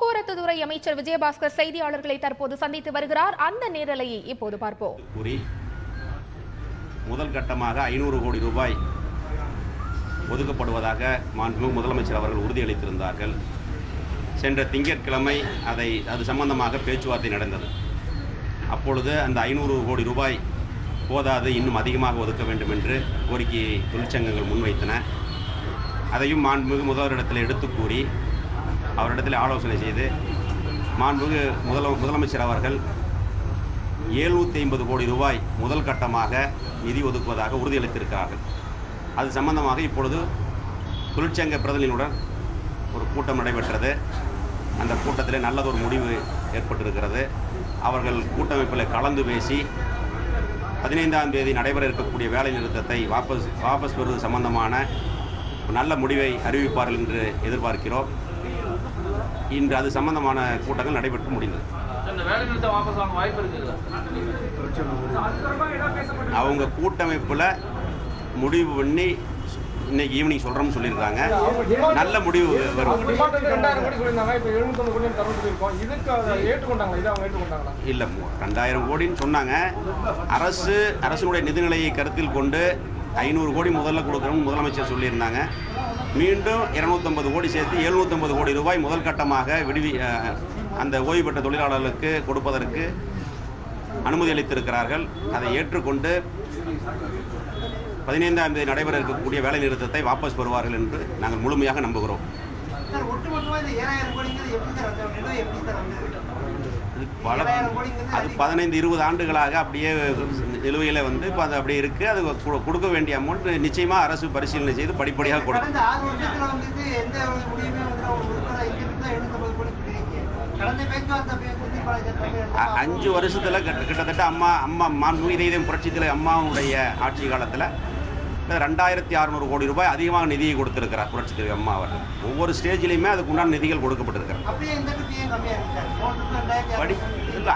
போக்குவரத்து துறை அமைச்சர் விஜயபாஸ்கர் செய்தியாளர்களை தற்போது சந்தித்து வருகிறார். அந்த நேரலையை இப்போது பார்ப்போம். முதல் கட்டமாக 500 கோடி ரூபாய் ஒதுக்கப்படுவதாக மாண்புமிகு முதலமைச்சர் அவர்கள் உறுதியளித்திருந்தார்கள். சென்ற திங்கட்கிழமை அது சம்பந்தமாக பேச்சுவார்த்தை நடந்தது. அப்பொழுது அந்த 500 கோடி ரூபாய் போதாது, இன்னும் அதிகமாக ஒதுக்க வேண்டும் என்று கோரிக்கையை தொழிற்சங்கங்கள் முன்வைத்தன. அதையும் மாண்புமிகு முதல்வரிடத்தில் எடுத்து கூறி அவரிடத்தில் ஆலோசனை செய்து மாண்புமிகு முதலமைச்சர் அவர்கள் 750 கோடி ரூபாய் முதல் கட்டமாக நிதி ஒதுக்குவதாக உறுதியளித்திருக்கிறார்கள். அது சம்பந்தமாக இப்பொழுது தொழிற்சங்க பிரதிநிதிகளுடன் ஒரு கூட்டம் நடைபெற்றது. அந்த கூட்டத்தில் நல்லதொரு முடிவு ஏற்பட்டிருக்கிறது. அவர்கள் கூட்டமைப்பில் கலந்து பேசி 15ஆம் தேதி நடைபெற இருக்கக்கூடிய வேலை நிறுத்தத்தை வாபஸ் பெறுவது சம்பந்தமான நல்ல முடிவை அறிவிப்பார்கள் என்று எதிர்பார்க்கிறோம். இன்று அது சம்பந்தமான கூட்டங்கள் நடைபெற்று முடிந்தது. அவங்க கூட்டமைப்பில் முடிவு பண்ணி இன்னைக்கு ஈவினிங் சொல்கிறோம்னு சொல்லியிருக்காங்க. நல்ல முடிவு வரும். இல்லை, 2000 கோடின்னு சொன்னாங்க. அரசினுடைய நிதிநிலையை கருத்தில் கொண்டு 500 கோடி முதல்ல கொடுக்குறோம்னு முதலமைச்சர் சொல்லியிருந்தாங்க. மீண்டும் 250 கோடி சேர்த்து 750 கோடி ரூபாய் முதல் கட்டமாக அந்த ஓய்வு பெற்ற தொழிலாளர்களுக்கு கொடுப்பதற்கு அனுமதி அளித்திருக்கிறார்கள். அதை ஏற்றுக்கொண்டு 15ஆம் தேதி நடைபெற இருக்கக்கூடிய வேலை நிறுத்தத்தை வாபஸ் பெறுவார்கள் என்று நாங்கள் முழுமையாக நம்புகிறோம். அது 15-20 ஆண்டுகளாக அப்படியே நிலுவையில் வந்து இப்போ அது அப்படியே இருக்குது. அது கொடுக்க வேண்டிய அமௌண்ட் நிச்சயமாக அரசு பரிசீலனை செய்து படிப்படியாக கொடுக்கும். 5 வருஷத்தில் கிட்டத்தட்ட மாண்புமிகு புரட்சித்தில் அம்மாவுடைய ஆட்சி காலத்தில் 2600 கோடி ரூபாய் அதிகமாக நிதியை கொடுத்திருக்கிறார் புரட்சி தலைவி அம்மா அவர்கள். ஒவ்வொரு ஸ்டேஜிலையுமே அதுக்கு உண்டான நிதிகள் கொடுக்கப்பட்டிருக்கிறார்.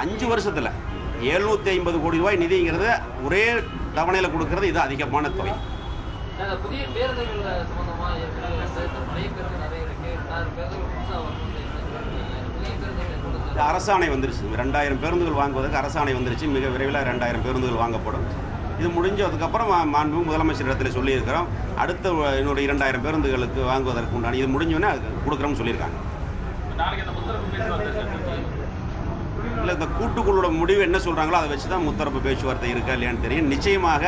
5 வருஷத்தில் 750 கோடி ரூபாய் நிதிங்கிறது ஒரே தவணையில் கொடுக்கறது இது அதிகமான தொகை. அரசாணை வந்துருச்சு. 2000 பேருந்துகள் வாங்குவதற்கு அரசாணை வந்துருச்சு. மிக விரைவில் 2000 பேருந்துகள் வாங்கப்படும். இது முடிஞ்சதுக்கப்புறம் மாண்புமிகு முதலமைச்சர் இடத்துல சொல்லியிருக்கிறோம். அடுத்த இன்னொரு 2000 பேருந்துகளுக்கு வாங்குவதற்கு உண்டான இது முடிஞ்சோன்னே அது கொடுக்குறோம்னு சொல்லியிருக்காங்க. இல்லை, இந்த கூட்டுக்குழுவோட முடிவு என்ன சொல்கிறாங்களோ அதை வச்சு தான் முத்தரப்பு பேச்சுவார்த்தை இருக்கா இல்லையான்னு தெரியும். நிச்சயமாக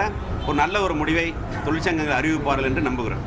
ஒரு நல்ல ஒரு முடிவை தொழிற்சங்கங்கள் அறிவிப்பார்கள் என்று நம்புகிறேன்.